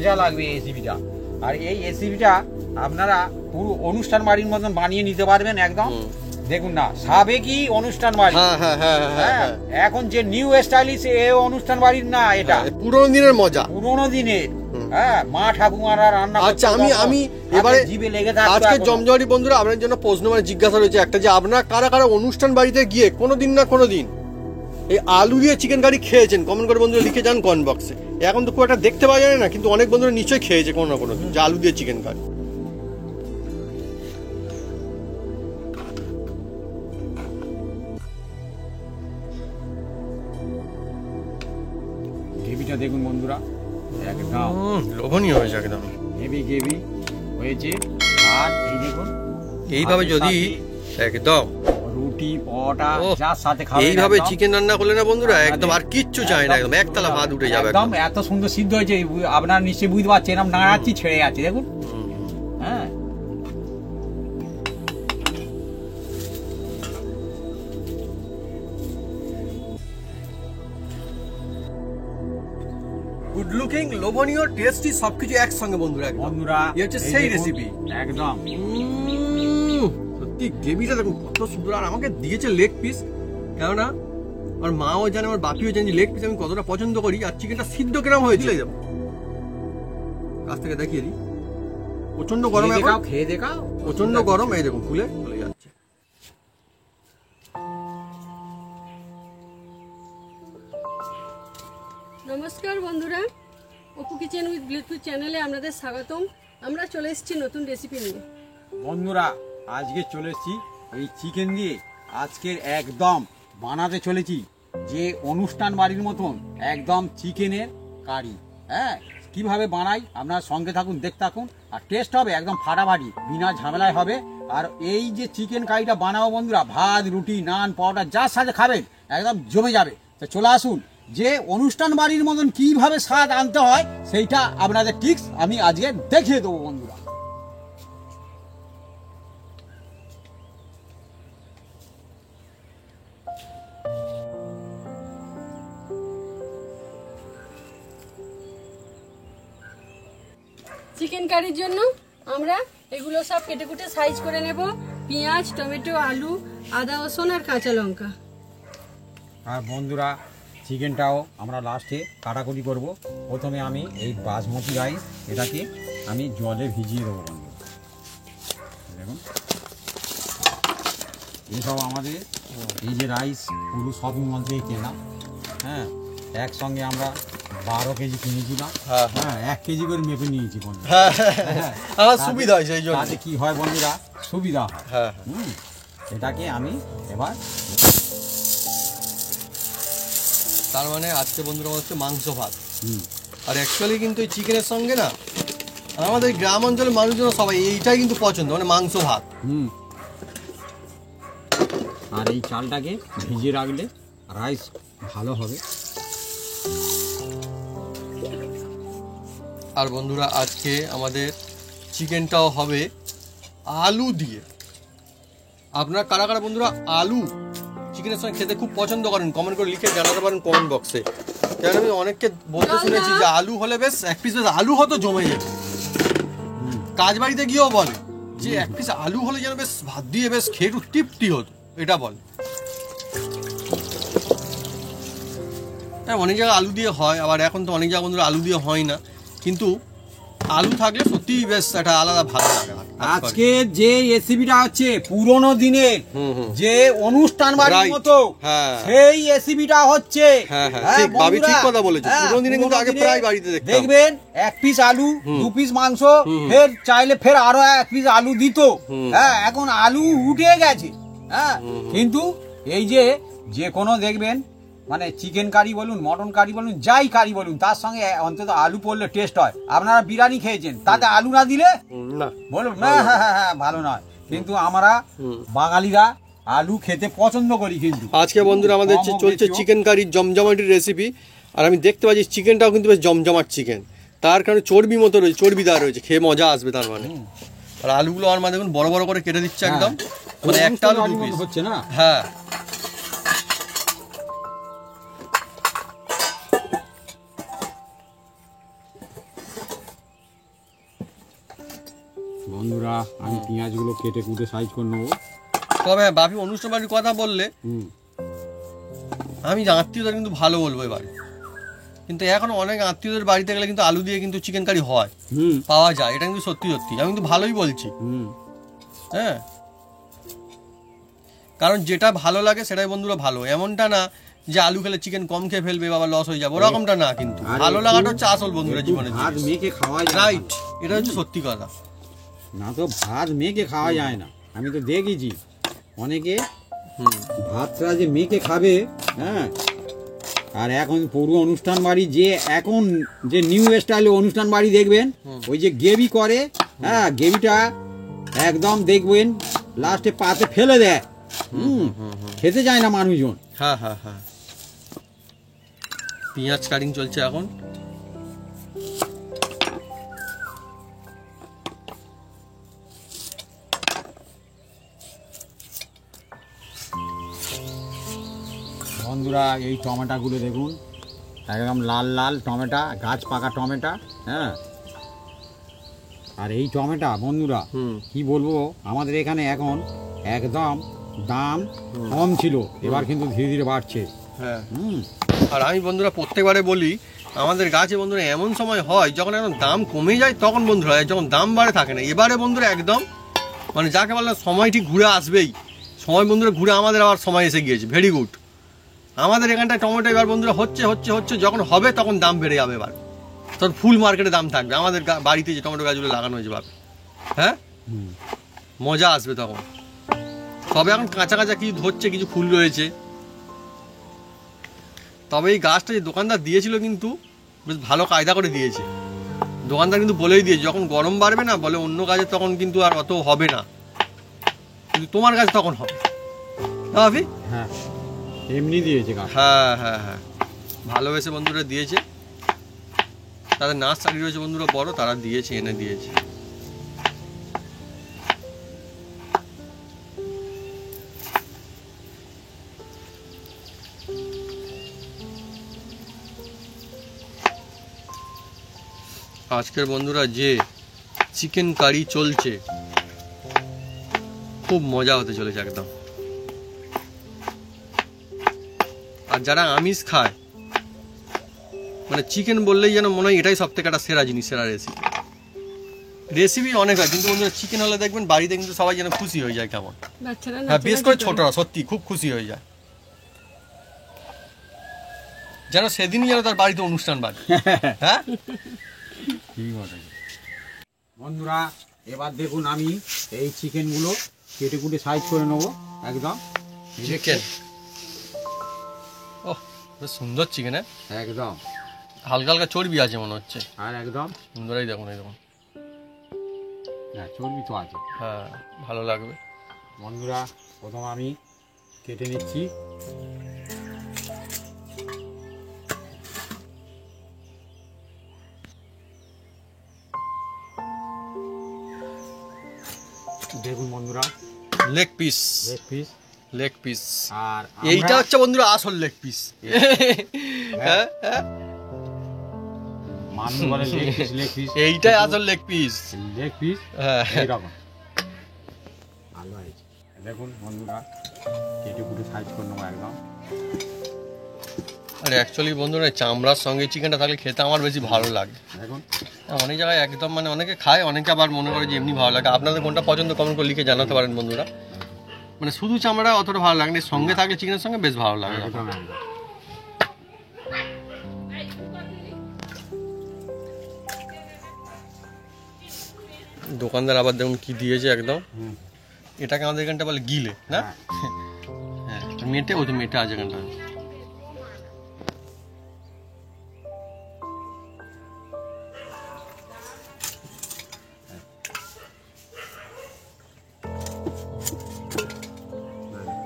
মজা লাগবে এই রেসিপিটা। আর এই রেসিপিটা আপনারা পুরো অনুষ্ঠান বাড়ির মতন বানিয়ে নিতে পারবেন একদম। দেখুন না, সাবেকি অনুষ্ঠান বাড়ি, এখন যে নিউ স্টাইলিশ অনুষ্ঠান বাড়ির না, এটা পুরোনো দিনের মজা, পুরোনো দিনের। হ্যাঁ, মা ঠাকুমারা রান্না। আচ্ছা, আমি এবারে জিভে লেগে থাকবে। আজকে জমজমাটি বন্ধুরা আপনাদের জন্য প্রশ্ন মানে জিজ্ঞাসা রয়েছে একটা, যে আপনারা কারা কারা অনুষ্ঠান বাড়িতে গিয়ে কোনোদিন না কোনোদিন এই আলু দিয়ে চিকেন কারি খেয়েছেন? কমেন্ট করে বন্ধুরা লিখে যান কমেন্ট বক্সে। এখন তো খুব একটা দেখতে পাওয়া যায় না, কিন্তু অনেক বন্ধুরা নিশ্চয়ই খেয়েছে কোনো না কোনো দিন যে আলু দিয়ে চিকেন কারি। গ্রেভিটা দেখুন বন্ধুরা, একদম লোভনীয় হয়েছে, একদম হেভি গ্রেভি হয়েছে। আর এই দেখুন, এইভাবে যদি একদম রুটি পরোটা যার সাথে খাবেন, এইভাবে চিকেন রান্না করলে না বন্ধুরা একদম আর কিচ্ছু চাই না, একদম একতলা ভাত উঠে যাবে একদম। এত সুন্দর সিদ্ধ হয়েছে, আপনারা নিশ্চয়ই বুঝতে পারছেন। এরকম নাড়াচ্ছি, ছেড়ে যাচ্ছে, দেখুন। হ্যাঁ, গুড লুকিং, লোভনীয়, টেস্টি সবকিছু একসঙ্গে বন্ধুরা। বন্ধুরা এই হচ্ছে সেই রেসিপি একদম। সত্যি গ্রেভিটা দেখুন কত সুন্দর। আর আমাকে দিয়েছে লেগ পিস, কেননা আমার মাও জানে, আমার বাপিও জানে লেগ পিস আমি কতটা পছন্দ করি। আর চিকেনটা সিদ্ধ কেরম হয়েছিল যাবো কাছ থেকে দেখিয়ে দিই। প্রচন্ড গরম, খেয়ে দেখাও, প্রচন্ড গরম। এই দেখুন ফুলে ফুলে যাচ্ছে। নমস্কার বন্ধুরা, অপু কিচেন উইথ ব্লিটফুড চ্যানেলে আপনাদের স্বাগতম। আমরা চলে এসেছি নতুন রেসিপি নিয়ে। বন্ধুরা আজকে চলে এসেছি এই চিকেন দিয়ে, আজকের একদম বানাতে চলেছি যে অনুষ্ঠান বাড়ির মতন একদম চিকেনের কারি। হ্যাঁ, কিভাবে বানাই আপনারা সঙ্গে থাকুন, দেখতে থাকুন। আর টেস্ট হবে একদম ফাটাফাটি, বিনা ঝামেলায় হবে। আর এই যে চিকেন কারিটা বানাবো বন্ধুরা, ভাত রুটি নান পরোটা যার সাথে খাবেন একদম জমে যাবে। তো চলে আসুন, যে অনুষ্ঠান বাড়ির মতন কিভাবে স্বাদ আনতে হয় সেইটা আপনাদের টিপস আমি আজকে দেখিয়ে দেবো বন্ধুরা। চিকেন কারির জন্য আমরা এগুলো সব কেটে কুটে সাইজ করে নেব। পেঁয়াজ, টমেটো, আলু, আদা রসুন আর কাঁচা লঙ্কা। আর বন্ধুরা চিকেনটাও আমরা লাস্টে কাটাকুটি করব। প্রথমে আমি এই বাসমতি রাইস এটাকে আমি জলে ভিজিয়ে দেবো বন্ধুরা। দেখুন, এসব আমাদের এই যে রাইস পুরো শপিং মল থেকে কেনা। হ্যাঁ, একসঙ্গে আমরা 12 কেজি কিনেছিলাম। হ্যাঁ, 1 কেজি করে মেপে নিয়েছি বন্ধুরা। আমার সুবিধা হয়, সেই জন্য তাতে কি হয় বন্ধুরা, সুবিধা হয়। এটাকে আমি এবার, তার মানে আজকে বন্ধুরা হচ্ছে মাংস ভাত। আর অ্যাকচুয়ালি কিন্তু এই চিকেনের সঙ্গে না আমাদের গ্রাম অঞ্চলের মানুষজন সবাই এইটাই কিন্তু পছন্দ, মানে মাংস ভাত। আর এই চালটাকে ভিজিয়ে রাখলে রাইস ভালো হবে। আর বন্ধুরা আজকে আমাদের চিকেনটাও হবে আলু দিয়ে। আপনারা কারা কারা বন্ধুরা আলু চিকেনের সঙ্গে খেতে খুব পছন্দ করেন কমেন্ট করে লিখে জানাতে পারেন কমেন্ট বক্সে। কারণ আমি অনেককে বলতে শুনেছি যে আলু হলে বেশ এক পিস বেশ আলু হতো জমে যেত। কাজ বাড়িতে গিয়েও বলে যে এক পিস আলু হলে যেন বেশ ভাত দিয়ে বেশ খেয়ে একটু তৃপ্তি হতো, এটা বলে। হ্যাঁ, অনেক জায়গায় আলু দিয়ে হয়, আবার এখন তো অনেক জায়গায় বন্ধুরা আলু দিয়ে হয় না, কিন্তু আলু থাকলে সত্যি বেশ একটা আলাদা ভালো লাগে। আজকে যে রেসিপিটা হচ্ছে পুরোনো দিনের যে অনুষ্ঠান বাড়ির মতো, সেই রেসিপিটা হচ্ছে। ঠিক কথা বলেছো, পুরোনো দিনে কিন্তু আগে প্রায় বাড়িতে দেখবেন 1 পিস আলু 2 পিস মাংস, ফের চাইলে ফের আরো 1 পিস আলু দিত। হ্যাঁ, এখন আলু উঠে গেছে। হ্যাঁ, কিন্তু এই যে কোনো দেখবেন মানে চিকেন কারি বলুন, মটন কারি বলুন, যাই কারি বলুন, তার সঙ্গে অন্তত আলু পড়লে টেস্ট হয়। আপনারা বিরিয়ানি খেয়েছেন, তাতে আলু না দিলে বলুন না, হ্যাঁ ভালো নয়। কিন্তু আমরা বাঙালিরা আলু খেতে পছন্দ করি। কিন্তু আজকে বন্ধুরা আমাদের চলছে চিকেন কারির জমজমাটির রেসিপি। আর আমি দেখতে পাচ্ছি চিকেনটাও কিন্তু বেশ জমজমাট চিকেন, তার কারণে চর্বি মতো রয়েছে, চর্বিদার রয়েছে, খেয়ে মজা আসবে তার মানে। আর আলুগুলো আমার মা দেখুন বড় বড় করে কেটে দিচ্ছে একদম, মানে একটা আলু 2 পিস হচ্ছে না। হ্যাঁ, বন্ধুরা আমি পেঁয়াজগুলো কেটে কুটে সাইজ করে নেবো। তবে বাপি অনুষ্ঠান বাড়ির কথা বললে হুম আমি আত্মীয়দের কিন্তু ভালো বলবো এবার, কিন্তু এখন অনেক আত্মীয়দের বাড়িতে গেলে কিন্তু আলু দিয়ে কিন্তু চিকেন কারি হয়, হুম পাওয়া যায়, এটা কিন্তু সত্যি সত্যি আমি কিন্তু ভালোই বলছি। হুম হ্যাঁ, কারণ যেটা ভালো লাগে সেটাই বন্ধুরা ভালো, এমনটা না যে আলু খেলে চিকেন কম খেয়ে ফেলবে বাবা লস হয়ে যাবে, ওরকমটা না, কিন্তু আর ভালো একটু- লাগাটা হচ্ছে আসল বন্ধুরা একটু জীবনে। ভাত মেখে খাওয়া যায় রাইট, এটা হচ্ছে সত্যি কথা। না তো ভাত মেখে খাওয়া যায় না, আমি তো দেখেছি অনেকে হুম, ভাতটা যে মেখে খাবে। হ্যাঁ, আর এখন পুরো অনুষ্ঠান বাড়ি যে এখন যে নিউ স্টাইলে অনুষ্ঠান বাড়ি দেখবেন, ওই যে গ্রেভি করে, হ্যাঁ গ্রেভিটা একদম দেখবেন লাস্টে পাতে ফেলে দেয়। হুম খেতে যায় না মানুষজন। হ্যাঁ হ্যাঁ হ্যাঁ, পেঁয়াজ কাটিং চলছে এখন। বন্ধুরা এই টমেটোগুলো দেখুন, একদম লাল লাল টমেটো, গাছ পাকা টমেটো। হ্যাঁ, আর এই টমেটো বন্ধুরা হুম, কি বলবো, আমাদের এখানে এখন একদম দাম কম ছিল, এবার কিন্তু ধীরে ধীরে বাড়ছে। হ্যাঁ। হুম আর আমি বন্ধুরা প্রত্যেকবারে বলি আমাদের গাছে বন্ধুরা এমন সময় হয় যখন একদম দাম কমে যায় তখন বন্ধুরা, যখন দাম বাড়ে থাকে না। এবারে বন্ধুরা একদম মানে যাকে বললাম সময় ঠিক ঘুরে আসবেই, সময় বন্ধুরা ঘুরে আমাদের আবার সময় এসে গিয়েছে, ভেরি গুড। আমাদের এখানটায় টমেটো এবার বন্ধুরা হচ্ছে হচ্ছে হচ্ছে, যখন হবে তখন দাম বেড়ে যাবে, এবার তখন ফুল মার্কেটে দাম থাকবে। আমাদের বাড়িতে যে টমেটো গাছগুলো লাগানো হয়েছে ভাবে, হ্যাঁ হুম মজা আসবে তখন। তবে এখন কাঁচা কাঁচা কিছু ধরছে, কিছু ফুল রয়েছে। তবে এই গাছটা যে দোকানদার দিয়েছিল কিন্তু বেশ ভালো কায়দা করে দিয়েছে। দোকানদার কিন্তু বলেই দিয়েছে যখন গরম বাড়বে না, বলে অন্য গাছে তখন কিন্তু আর অত হবে না, কিন্তু তোমার গাছ তখন হবে। ভাবি হ্যাঁ এমনি দিয়েছে গাছ। হ্যাঁ হ্যাঁ হ্যাঁ, ভালোবেসে বন্ধুরা দিয়েছে, তাদের নার্সারি রয়েছে বন্ধুরা বড়, তারা দিয়েছে, এনে দিয়েছে। আজকের বন্ধুরা যে চিকেন কারি চলছে, খুব মজা হতে চলেছে একদম। আর যারা আমিষ খায়, মানে চিকেন বললেই যেন মনে হয় এটাই সব থেকে একটা সেরা জিনিস, সেরা রেসিপি। রেসিপি অনেক হয় কিন্তু বন্ধুরা চিকেন হলে দেখবেন বাড়িতে কিন্তু সবাই যেন খুশি হয়ে যায় কেমন। বাচ্চারা হ্যাঁ, বিশেষ করে নাচানাচি ছোটরা সত্যি খুব খুশি হয়ে যায়, যেন সেদিনই যেন তার বাড়িতে অনুষ্ঠান বাড়ি। হ্যাঁ, ঠিক বটে। বন্ধুরা এবার দেখুন আমি এই চিকেনগুলো কেটে কুটে সাইজ করে নেবো একদম। চিকেন ওহ বেশ সুন্দর চিকেন, একদম হালকা হালকা চর্বি আছে মনে হচ্ছে। আর একদম সুন্দরই দেখুন, এই দেখুন, হ্যাঁ চর্বি তো আছে। হ্যাঁ ভালো লাগবে। বন্ধুরা প্রথম আমি কেটে নিচ্ছি। দেখুন বন্ধুরা leg piece, leg piece. Leg piece, আর এইটা হচ্ছে বন্ধুরা আসল লেগ পিস। হ্যাঁ হ্যাঁ, মানুষ বলে লেগ পিস লেগ পিস, এইটাই আসল লেগ পিস। লেগ পিস হ্যাঁ এইরকম ভালো হয়েছে। দেখুন বন্ধুরা কেটে কুটে সাইজ করে নেবো একদম। আর অ্যাকচুয়ালি বন্ধুরা চামড়ার সঙ্গে চিকেনটা থাকলে খেতে আমার বেশি ভালো লাগে। দেখুন অনেক জায়গায় একদম মানে অনেকে খায়, অনেকে আবার মনে করে যে এমনি ভালো লাগে। আপনাদের কোনটা পছন্দ কমেন্ট করে লিখে জানাতে পারেন বন্ধুরা। মানে শুধু চামড়া অতটা ভালো লাগে না, সঙ্গে থাকলে চিকেনের সঙ্গে বেশ ভালো লাগে। একদম একদম। দোকানদার আবার দেখুন কি দিয়েছে একদম, হুম এটাকে আমাদের এখানটা বলে গিলে না, হ্যাঁ। হ্যাঁ মেটে, ওই তো মেটে আছে এখানটা।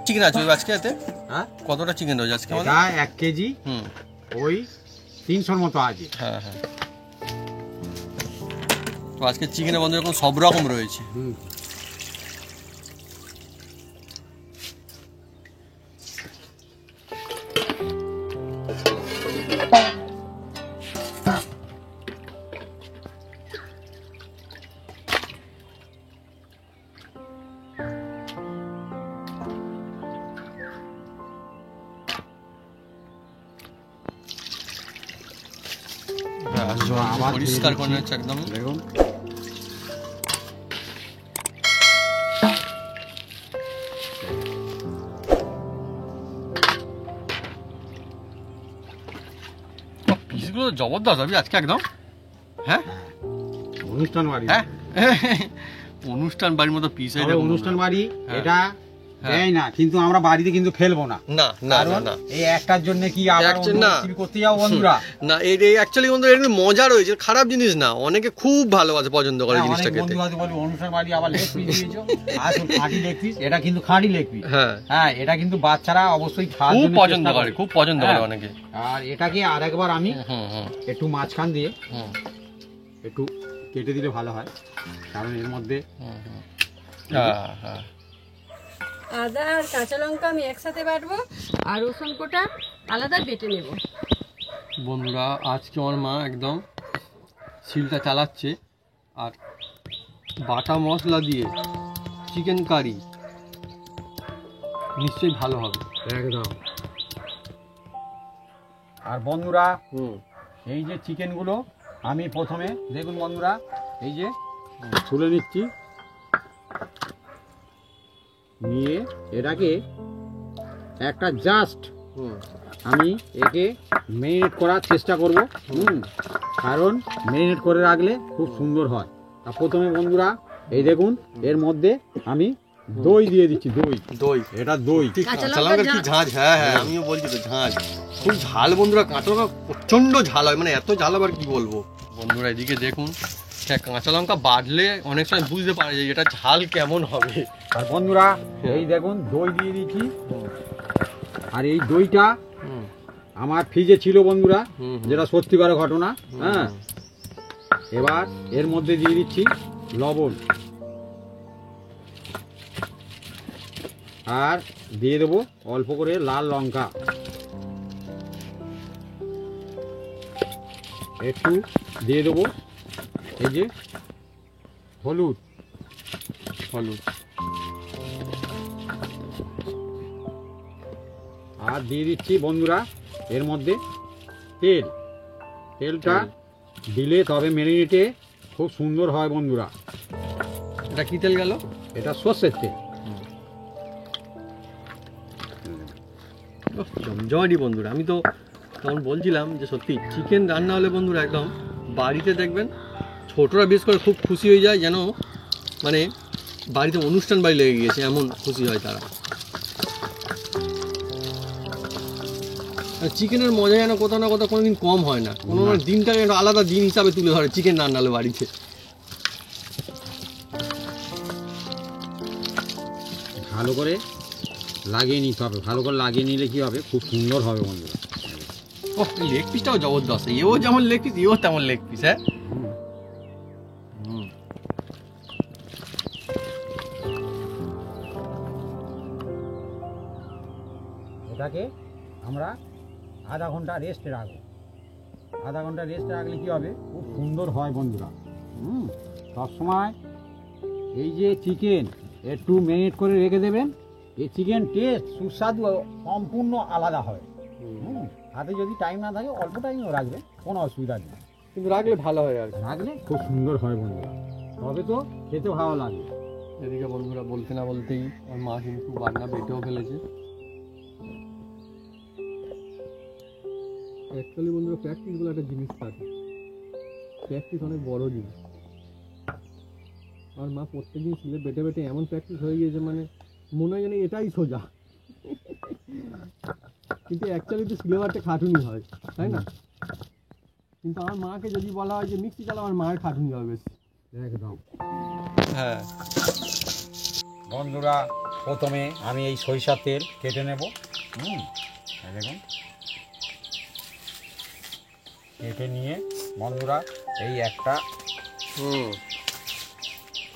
চিকেন আছে ওই আজকে এতে হ্যাঁ কতটা চিকেন রয়েছে আজকে আমাদের? এটা 1 কেজি হুম, ওই 300 মতো আছে। হ্যাঁ হ্যাঁ। তো আজকে চিকেনের বন্ধু এরকম সব রকম রয়েছে। হুম একদম আবার পরিষ্কার দিয়ে করে দিচ্ছি। নিচ্ছে একদম। দেখুন পিসগুলো তো জবরদস্ত হবে আজকে একদম। হ্যাঁ অনুষ্ঠান বাড়ি, হ্যাঁ অনুষ্ঠান বাড়ির মতো পিস তবে অনুষ্ঠান বাড়ি হ্যাঁ। এটা দেয় না, কিন্তু আমরা বাড়িতে কিন্তু ফেলবো না, না না কারণ না এই একটার জন্য কি আবার একটা অন্য না। রেসিপি করতে যাও বন্ধুরা। না এই অ্যাকচুয়ালি বন্ধু এর মজা রয়েছে, খারাপ জিনিস না, অনেকে খুব ভালোবাসে পছন্দ করে হ্যাঁ, জিনিসটা অনেক খেতে। বন্ধু হয়তো বলবে অনুষ্ঠান বাড়ি আবার লেগ পিস দিয়েছো, আসল খাঁটি লেগ পিস, এটা কিন্তু খাঁটি লেগ পিস। হ্যাঁ হ্যাঁ, এটা কিন্তু বাচ্চারা অবশ্যই খাওয়ার খুব জন্য পছন্দ চেষ্টা করে, খুব পছন্দ করে হ্যাঁ। অনেকে। আর এটাকে আরেকবার আমি হুম হুম একটু মাঝখান দিয়ে হুম একটু কেটে দিলে ভালো হয়, কারণ এর মধ্যে হুম হুম। হ্যাঁ হ্যাঁ আদা আর কাঁচা লঙ্কা আমি একসাথে বাটবো, আর রসুন কোটা আলাদা বেটে নেব। বন্ধুরা আজকে আমার মা একদম শিলটা চালাচ্ছে, আর বাটা মশলা দিয়ে চিকেন কারি নিশ্চয়ই ভালো হবে। একদম। আর বন্ধুরা হুম এই যে চিকেনগুলো আমি প্রথমে দেখুন বন্ধুরা, এই যে তুলে নিচ্ছি, নিয়ে এটাকে একটা জাস্ট হুম আমি একে মেরিনেট করার চেষ্টা করব। কারণ মেরিনেট করে রাখলে খুব সুন্দর হয়। তা প্রথমে বন্ধুরা এই দেখুন এর মধ্যে আমি দই দিয়ে দিচ্ছি, দই, দই, এটা দই। কাঁচা কাঁচা লঙ্কার লঙ্কার কি ঝাঁঝ, হ্যাঁ হ্যাঁ আমিও বলছি তো ঝাঁঝ, খুব ঝাল বন্ধুরা, কাঁচা লঙ্কা প্রচন্ড ঝাল হয়, মানে এত ঝাল আবার কি বলবো। বন্ধুরা এদিকে দেখুন, হ্যাঁ কাঁচা লঙ্কা বাটলে অনেক সময় বুঝতে পারা যায় এটা ঝাল কেমন হবে। আর বন্ধুরা এই দেখুন দই দিয়ে দিচ্ছি, আর এই দইটা হুম আমার ফ্রিজে ছিল বন্ধুরা, হুম হুম। যেটা সত্যিকারের ঘটনা। হ্যাঁ, এবার এর মধ্যে দিয়ে দিচ্ছি লবণ, আর দিয়ে দেবো অল্প করে লাল লঙ্কা, একটু দিয়ে দেবো এই যে হলুদ, হলুদ, আর দিয়ে দিচ্ছি বন্ধুরা এর মধ্যে তেল। তেলটা দিলে তবে মেরিনেটে খুব সুন্দর হয় বন্ধুরা। এটা কি তেল গেল? এটা সর্ষের তেল। জমজমাটি বন্ধুরা, আমি তো তখন বলছিলাম যে সত্যি চিকেন রান্না হলে বন্ধুরা একদম বাড়িতে দেখবেন ছোটরা বেশ করে খুব খুশি হয়ে যায়, যেন মানে বাড়িতে অনুষ্ঠান বাড়ি লেগে গিয়েছে এমন খুশি হয় তারা। চিকেনের মজা যেন কোথাও না কোথাও কোনোদিন কম হয় না, কোনো দিনটাকে একটা আলাদা দিন হিসাবে তুলে ধরে চিকেন রান্না হলে বাড়িতে। ভালো করে লাগিয়ে নিতে হবে, ভালো করে লাগিয়ে নিলে কি হবে, খুব সুন্দর হবে বন্ধুরা। ও লেগ পিসটাও জবরদস্ত, এও যেমন লেগ পিস এও তেমন লেগ পিস। হ্যাঁ এটাকে আমরা আধা ঘন্টা রেস্টে রাখবো। আধা ঘন্টা রেস্টে রাখলে কি হবে, খুব সুন্দর হয় বন্ধুরা। সবসময় এই যে চিকেন একটু ম্যারিনেট করে রেখে দেবেন, এই চিকেন টেস্ট সুস্বাদু সম্পূর্ণ আলাদা হয়। হাতে যদি টাইম না থাকে অল্প টাইমও রাখবেন, কোনো অসুবিধা নেই, কিন্তু রাখলে ভালো হয় আর কি। রাখলে খুব সুন্দর হয় বন্ধুরা, তবে তো খেতে ভালো লাগে। এদিকে বন্ধুরা বলতে না বলতেই আমার মা কিন্তু বান্না বেটেও ফেলেছে। অ্যাকচুয়ালি বন্ধুরা প্র্যাকটিস বলে একটা জিনিস থাকে, প্র্যাকটিস অনেক বড় জিনিস। আর মা প্রত্যেকদিন শিলে বেটে বেটে এমন প্র্যাকটিস হয়ে গিয়েছে, মানে মনে হয় যেন এটাই সোজা, কিন্তু অ্যাকচুয়ালি তো শিলে বাটতে খাটুনি হয়, তাই না? কিন্তু আমার মাকে যদি বলা হয় যে মিক্সি চালা, আমার মায়ের খাটুনি হবে বেশি। একদম। হ্যাঁ বন্ধুরা প্রথমে আমি এই সরিষার তেল কেটে নেব। এই দেখুন কেটে নিয়ে বন্ধুরা এই একটা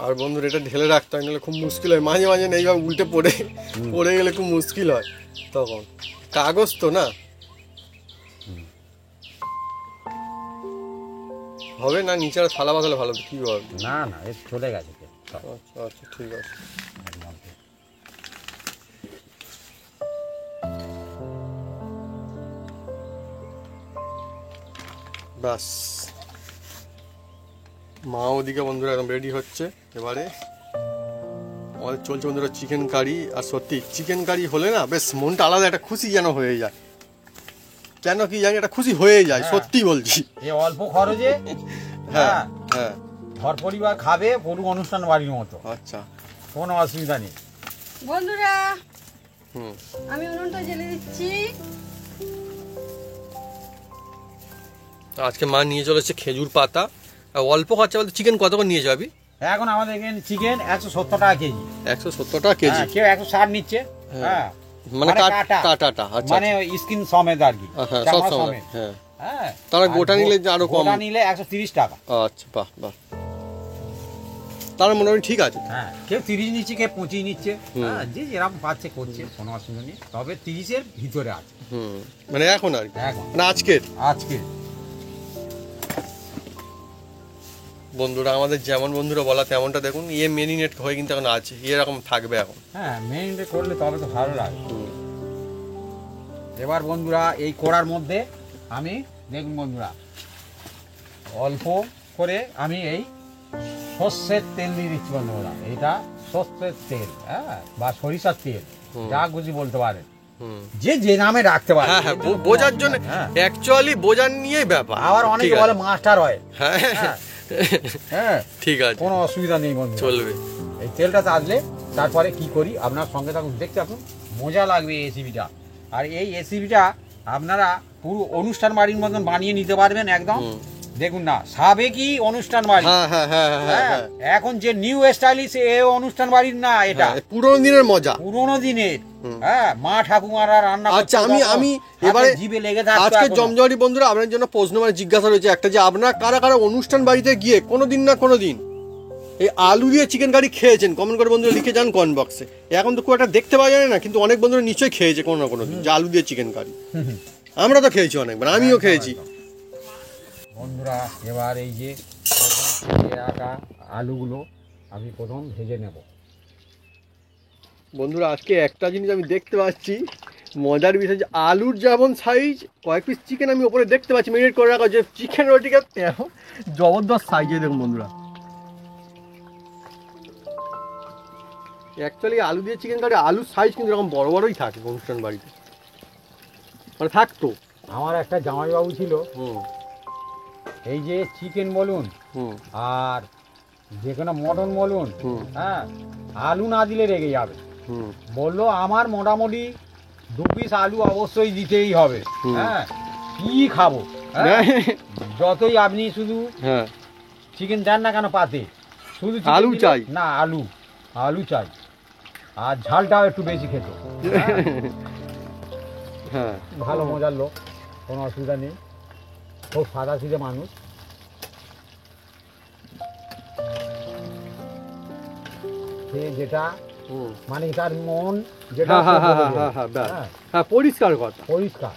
আর বন্ধুরা এটা ঢেলে রাখতে হয়, নাহলে খুব মুশকিল হয়, মাঝে মাঝে এইভাবে উল্টে পড়ে গেলে খুব মুশকিল হয় তখন, কাগজ তো না হবে না, নিচে আর থালা বাঁধালে ভালো, কি হবে? না না এ চলে গেছে তেল, সব। আচ্ছা আচ্ছা ঠিক আছে। ব্যাস মা ওদিকে বন্ধুরা একদম রেডি হচ্ছে। এবারে আমাদের চলছে বন্ধুরা চিকেন কারি। আর সত্যি চিকেন কারি হলে না বেশ মনটা আলাদা একটা খুশি যেন হয়ে যায়, কেন কি জানি একটা খুশি হয়ে যায়, সত্যি বলছি। এই অল্প খরচে হ্যাঁ হ্যাঁ ঘর পরিবার খাবে পুরো অনুষ্ঠান বাড়ির মতো, আচ্ছা কোনো অসুবিধা নেই। বন্ধুরা হুম আমি উনুনটা জ্বেলে দিচ্ছি। আজকে মা নিয়ে চলেছে খেজুর পাতা। আর অল্প খরচা বলতে চিকেন কত করে নিয়ে যাবি? এখন আমাদের এখানে চিকেন 170 টাকা কেজি। 170 টাকা কেজি। হ্যাঁ, কেউ 160 নিচ্ছে। হ্যাঁ মানে কাটা। কাটাটা, আচ্ছা মানে স্কিন সমেত আর কি, হ্যাঁ সব চামড়া সময় সমেত। হ্যাঁ। হ্যাঁ তাহলে গোটা নিলে আরো কম। গোটা নিলে 130 টাকা। আচ্ছা বাহ বাহ, তাহলে মোটামুটি ঠিক আছে। হ্যাঁ, কেউ 30 নিচ্ছে, কেউ 25 নিচ্ছে। হ্যাঁ, যে যেরকম পাচ্ছে করছে, কোনো অসুবিধা নেই। তবে 30-এর ভিতরে আছে মানে এখন আর কি, এখন মানে আজকের। আজকে বন্ধুরা আমাদের যেমন বন্ধুরা বলা তেমনটা দেখুন, মেরিনেট হয়ে কিন্তু এখন আছে, এরকম থাকবে এখন। হ্যাঁ, মেরিনেট করলে তবে তো ভালো লাগে। এবার বন্ধুরা এই কড়ার মধ্যে আমি দেখুন বন্ধুরা অল্প করে আমি এই সর্ষের তেল দিয়ে দিচ্ছি বন্ধুরা। এটা সর্ষের তেল, হ্যাঁ, বা সরিষার তেল, যা খুশি বলতে পারেন, যে যে নামে রাখতে পারে। হ্যাঁ হ্যাঁ, বোঝার জন্য অ্যাকচুয়ালি বোঝার নিয়ে ব্যাপার। আবার অনেকে বলে মাস্টার অয়েল। হ্যাঁ হ্যাঁ, ঠিক আছে, কোনো অসুবিধা নেই বন্ধু, চলবে। এই তেলটা আসলে তারপরে কি করি আপনার সঙ্গে থাকুন, দেখতে থাকুন, মজা লাগবে এই রেসিপিটা। আর এই রেসিপিটা আপনারা পুরো অনুষ্ঠান বাড়ির মতন বানিয়ে নিতে পারবেন একদম। দেখুন না, সাবেকি অনুষ্ঠান বাড়ি। হ্যাঁ হ্যাঁ হ্যাঁ হ্যাঁ, হ্যাঁ, এখন যে নিউ স্টাইলিশ এ অনুষ্ঠান বাড়ির না, এটা পুরোনো দিনের মজা, পুরোনো দিনের। হ্যাঁ, মা ঠাকুমারা রান্না করতো। আচ্ছা আমি এবারে জিভে লেগে থাকতো। আজকে এখনো। জমজমাটি বন্ধুরা আপনার জন্য প্রশ্ন মানে জিজ্ঞাসা রয়েছে একটা, যে আপনারা কারা কারা অনুষ্ঠান বাড়িতে গিয়ে কোনোদিন না কোনোদিন এই আলু দিয়ে চিকেন কারি খেয়েছেন? কমেন্ট করে বন্ধুরা লিখে যান কমেন্ট বক্সে। এখন তো খুব একটা দেখতে পাওয়া যায় না, কিন্তু অনেক বন্ধুরা নিশ্চয়ই খেয়েছে কোনো না কোনো দিন, যে আলু দিয়ে চিকেন কারি। আমরা তো খেয়েছি অনেকবার, আমিও খেয়েছি। বন্ধুরা এবার এই যে রাখা আলুগুলো আমি প্রথম ভেজে নেব। বন্ধুরা আজকে একটা জিনিস আমি দেখতে পাচ্ছি মজার বিষয়, যে আলুর যেমন সাইজ, কয়েক পিস চিকেন আমি ওপরে দেখতে পাচ্ছি মেরিনেট করে রাখা, যে চিকেন রোটিকে জবরদস্ত সাইজে দেখুন বন্ধুরা। অ্যাকচুয়ালি আলু দিয়ে চিকেন কারি আলুর সাইজ কিন্তু এরকম বড় বড়ই থাকে অনুষ্ঠান বাড়িতে, মানে থাকতো। আমার একটা জামাইবাবু ছিল, এই যে চিকেন বলুন আর যে কোনো মটন বলুন, হ্যাঁ, আলু না দিলে রেগে যাবে। বললো আমার মোটামুটি 2 পিস আলু অবশ্যই দিতেই হবে। হ্যাঁ, কি খাবো, হ্যাঁ, যতই আপনি শুধু চিকেন দেন না কেন পাতে, শুধু আলু চাই না, আলু চাই, আর ঝালটাও একটু বেশি খেত। হ্যাঁ, ভালো মজার লোক, কোনো অসুবিধা নেই, খুব সাদা সিধে মানুষ। সে যেটা মানে তার মন যেটা পরিষ্কার কথা, পরিষ্কার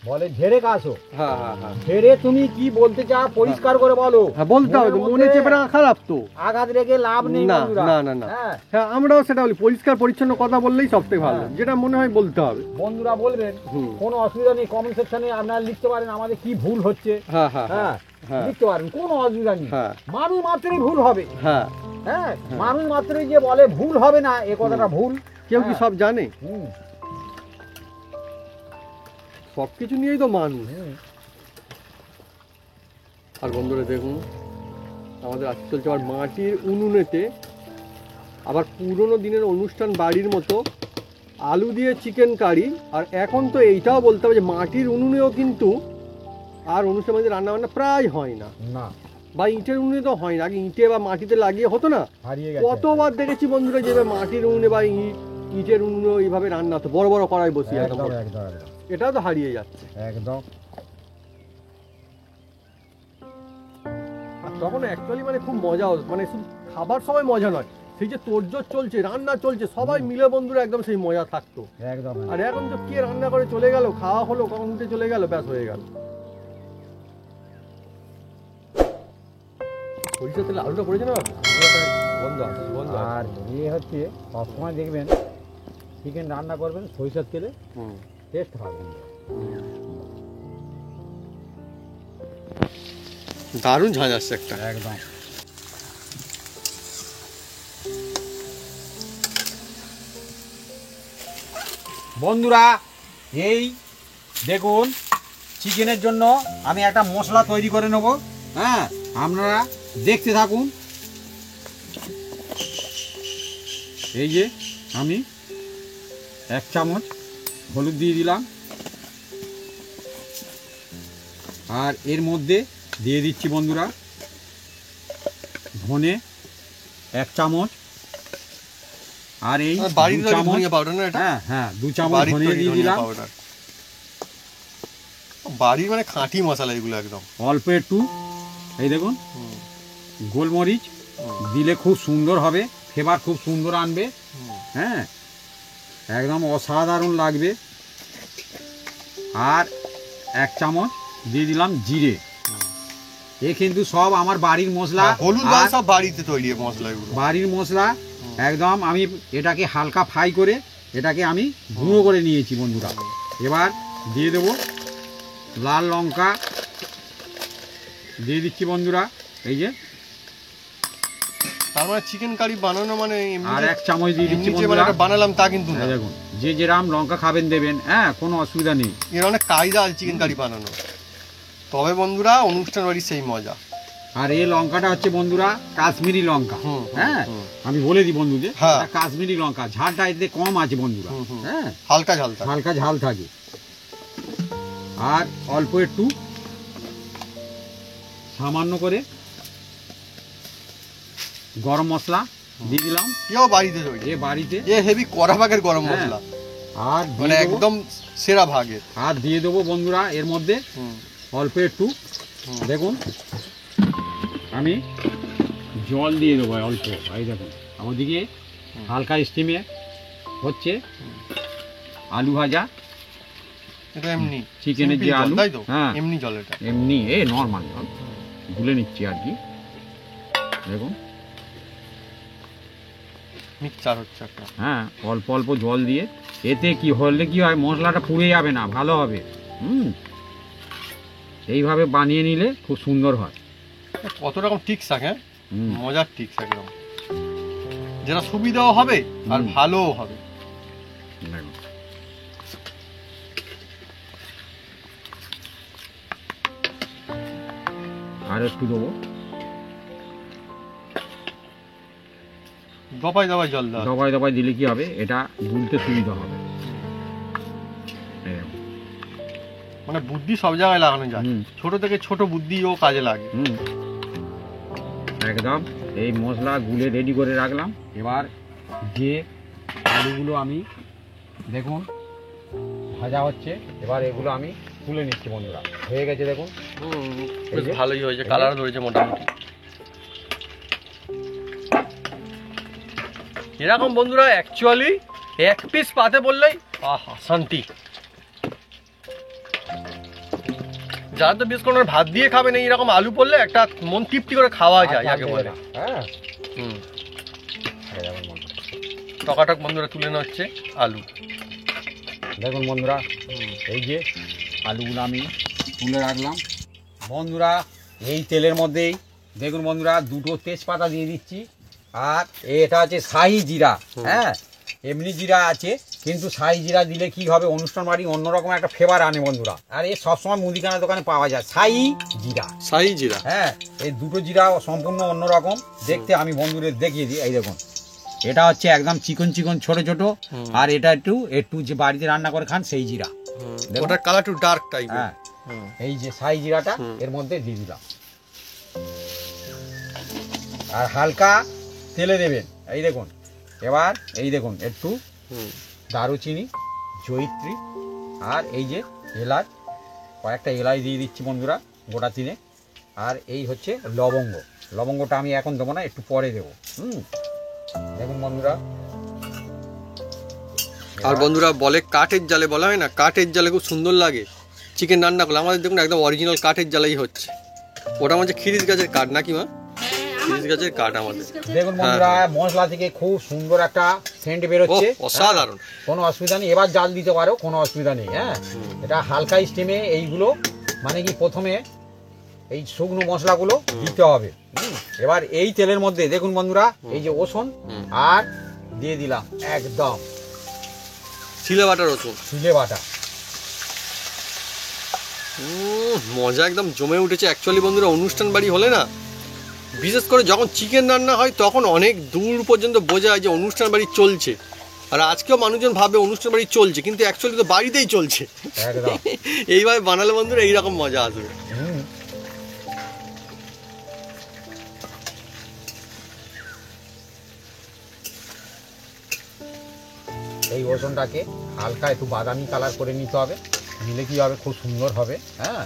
বলে, ঝেড়ে কাছো, হ্যাঁ হ্যাঁ হ্যাঁ, ঝেড়ে তুমি কি বলতে চাও পরিষ্কার করে বলো। বলতে হবে, মনে চেপে রাখা খারাপ তো, আঘাত রেখে লাভ নেই না বন্ধুরা। না না না, হ্যাঁ আমরাও সেটা বলি, পরিষ্কার পরিচ্ছন্ন কথা বললেই সবথেকে ভালো, যেটা মনে হয় বলতে হবে। বন্ধুরা বলবেন, কোনো অসুবিধা নেই, কমেন্ট সেকশনে আপনারা লিখতে পারেন আমাদের কি ভুল হচ্ছে। হ্যাঁ হ্যাঁ হ্যাঁ, লিখতে পারেন, কোনো অসুবিধা নেই। মানুষ মাত্রই ভুল হবে। হ্যাঁ হ্যাঁ, মানুষ মাত্রই যে বলে ভুল হবে না, এ কথাটা ভুল। কেউ কি সব জানে? সবকিছু নিয়েই তো মানুষ। আর বন্ধুরা দেখুন আমাদের আজকে চলছে আবার মাটির উনুনেতে, আবার পুরোনো দিনের অনুষ্ঠান বাড়ির মতো আলু দিয়ে চিকেন কারি। আর এখন তো এইটাও বলতে হবে যে মাটির উনুনেও কিন্তু আর অনুষ্ঠান বাড়িতে রান্না বান্না প্রায় হয় না, বা ইটের উনুনে তো হয় না। আগে ইটে বা মাটিতে লাগিয়ে হতো না, কতবার দেখেছি বন্ধুরা যে মাটির উনুনে বা ইটের উনুনে এইভাবে রান্না হতো, বড় বড় কড়াই বসিয়ে। এটাও তো হারিয়ে যাচ্ছে একদম। তখন অ্যাকচুয়ালি মানে খুব মজা হতো, মানে শুধু খাবার সময় মজা নয়, সেই যে তোড়জোড় চলছে, রান্না চলছে, সবাই মিলে বন্ধুরা একদম সেই মজা থাকতো একদম। আর এখন তো কে রান্না করে চলে গেল, খাওয়া হলো, কখন উঠে চলে গেল, ব্যাস হয়ে গেল। সরিষার তেলে আলুটা পড়েছে না বন্ধ আছে, বন্ধ। আর ইয়ে হচ্ছে সবসময় দেখবেন চিকেন রান্না করবেন সরিষার তেলে, টেস্ট হবে। দারুণ ঝাঁঝ আসছে একটা, একদম। বন্ধুরা এই দেখুন চিকেনের জন্য আমি একটা মশলা তৈরি করে নেব। হ্যাঁ, আপনারা দেখতে থাকুন। এই যে আমি 1 চামচ হলুদ দিয়ে দিলাম, আর এর মধ্যে দিয়ে দিচ্ছি বন্ধুরা ধনে 1 চামচ, আর এই বাড়ির 2 চামচ ধনিয়া পাউডার না এটা? হ্যাঁ 2 চামচ ধনিয়া দিয়ে দিলাম। বাড়ির মানে খাঁটি মশলা এগুলো একদম। অল্প একটু এই দেখুন গোলমরিচ দিলে খুব সুন্দর হবে, ফ্লেভার খুব সুন্দর আনবে। হ্যাঁ, একদম অসাধারণ লাগবে। আর 1 চামচ দিয়ে দিলাম জিরে। এ কিন্তু সব আমার বাড়ির মশলা, হলুদ সব বাড়িতে তৈরি মশলা এগুলো, বাড়ির মশলা। একদম আমি এটাকে হালকা ফ্রাই করে এটাকে আমি গুঁড়ো করে নিয়েছি বন্ধুরা। এবার দিয়ে দেবো লাল লঙ্কা দিয়ে দিচ্ছি বন্ধুরা। এই যে তার মানে চিকেন কারি বানানো মানে আর 1 চামচ দিয়ে দিচ্ছি এমনি যে বন্ধুরা। মানে বানালাম তা কিন্তু না। দেখুন যে যেরাম লঙ্কা খাবেন দেবেন, হ্যাঁ কোনো অসুবিধা নেই। এর অনেক কায়দা আছে চিকেন কারি বানানো। তবে বন্ধুরা অনুষ্ঠান বাড়ির সেই মজা। আর এই লঙ্কাটা হচ্ছে বন্ধুরা কাশ্মীরি লঙ্কা। হ্যাঁ, আমি বলে দিই বন্ধুদের, হ্যাঁ। এটা কাশ্মীরি লঙ্কা, ঝালটা এতে কম আছে বন্ধুরা। হ্যাঁ, হালকা ঝাল থাকে। হালকা ঝাল থাকে। আর অল্প একটু সামান্য করে গরম মশলা দিয়ে দিলাম। কেউ বাড়িতে তৈরি, এ বাড়িতে এ হেভি কড়া ভাগের গরম হ্যাঁ। মশলা, আর মানে একদম সেরা ভাগের। আর দিয়ে দেবো বন্ধুরা এর মধ্যে অল্প একটু দেখুন আমি জল দিয়ে দেবো অল্প। এই দেখুন আমাদিকে হালকা স্টিমে হচ্ছে আলু ভাজা। এটা এমনি চিকেনের যে আলু, তাই তো? হ্যাঁ এমনি জল, এটা এমনি নর্মাল জল গুলে নিচ্ছি আর কি। দেখুন মিক্সচার হচ্ছে একটা। হ্যাঁ, অল্প অল্প জল দিয়ে, এতে কি হলে কি হয় মশলাটা পুড়ে যাবে না, ভালো হবে। এইভাবে বানিয়ে নিলে খুব সুন্দর হয়। কত রকম টিক্স থাকে, হুম। মজার টিক্স একদম, যেটা সুবিধাও হবে আর ভালোও হবে। দেখুন আর একটু দেবো, দবাই দবাই জল দেওয়া। দবাই দবাই দিলে কি হবে, এটা গুলতে সুবিধা হবে। এই দেখুন। মানে বুদ্ধি সব জায়গায় লাগানো যায়, হুম। ছোট থেকে ছোট বুদ্ধিও কাজে লাগে। একদম এই মশলা গুলে রেডি করে রাখলাম। এবার যে আলুগুলো আমি দেখুন ভাজা হচ্ছে, এবার এগুলো আমি তুলে নিচ্ছি বন্ধুরা। হয়ে গেছে দেখুন, বেশ ভালোই হয়েছে, কালার ধরেছে মোটামুটি। এরকম বন্ধুরা অ্যাকচুয়ালি 1 পিস পাতে বললেই আহা শান্তি। যারা তো বেশ কোনো ভাত দিয়ে খাবেন, এইরকম আলু পড়লে একটা মন তৃপ্তি করে খাওয়া যায় যাকে বলে। হ্যাঁ, টকাটক বন্ধুরা তুলে নেওয়া হচ্ছে আলু। দেখুন বন্ধুরা এই যে আলুগুলো আমি তুলে রাখলাম বন্ধুরা। এই তেলের মধ্যেই দেখুন বন্ধুরা 2টো তেজপাতা দিয়ে দিচ্ছি। আর এটা হচ্ছে শাহি জিরা। হ্যাঁ, এমনি জিরা আছে, কিন্তু শাহি জিরা দিলে কি হবে, অনুষ্ঠান বাড়ি অন্যরকম একটা ফ্লেভার আনে বন্ধুরা। আর এ সবসময় মুদিখানা দোকানে পাওয়া যায় শাহি জিরা। শাহি জিরা, হ্যাঁ, এই 2টো জিরা সম্পূর্ণ অন্যরকম দেখতে। আমি বন্ধুদের দেখিয়ে দিই। এই দেখুন এটা হচ্ছে একদম চিকন চিকন ছোট ছোট, আর এটা একটু একটু যে বাড়িতে রান্না করে খান সেই জিরা। ওটার কালার একটু ডার্ক টাইপ। হ্যাঁ, এই যে শাহি জিরাটা এর মধ্যে দিয়ে দিলাম। আর হালকা তেলে দেবেন। এই দেখুন এবার এই দেখুন একটু দারুচিনি, জয়িত্রী, আর এই যে এলাচ, কয়েকটা এলাচ দিয়ে দিচ্ছি বন্ধুরা গোটা 3। আর এই হচ্ছে লবঙ্গ। লবঙ্গটা আমি এখন দেবো না, একটু পরে দেবো। দেখুন বন্ধুরা। আর বন্ধুরা বলে কাঠের জালে, বলা হয় না কাঠের জালে খুব সুন্দর লাগে চিকেন রান্না করলে। আমাদের দেখুন একদম অরিজিনাল কাঠের জালেই হচ্ছে। ওটা হচ্ছে খিরিস গাছের কাঠ নাকি মা? খিরিস গাছের কাঠ আমাদের। দেখুন বন্ধুরা মশলা থেকে খুব সুন্দর একটা সেন্ট বেরোচ্ছে, অসাধারণ। কোনো অসুবিধা নেই। এবার জাল দিতে পারো, কোনো অসুবিধা নেই। হ্যাঁ, এটা হালকা স্টিমে এইগুলো মানে কি প্রথমে এই শুকনো মশলাগুলো দিতে হবে। এবার এই তেলের মধ্যে দেখুন বন্ধুরা এই যে রসুন আর দিয়ে দিলাম একদম সিলে বাটা রসুন, সিলে বাটা। মজা একদম জমে উঠেছে। অ্যাকচুয়ালি বন্ধুরা অনুষ্ঠান বাড়ি হলে না, বিশেষ করে যখন চিকেন রান্না হয় তখন অনেক দূর পর্যন্ত বোঝা যায় যে অনুষ্ঠান বাড়ি চলছে। আর আজকেও মানুষজন ভাবে অনুষ্ঠান বাড়ি চলছে, কিন্তু অ্যাকচুয়ালি তো বাড়িতেই চলছে। একদম এইভাবে বানালে বন্ধুরা এইরকম মজা আসবে। এই রসুনটাকে হালকা একটু বাদামি কালার করে নিতে হবে, নিলে কি হবে, খুব সুন্দর হবে। হ্যাঁ,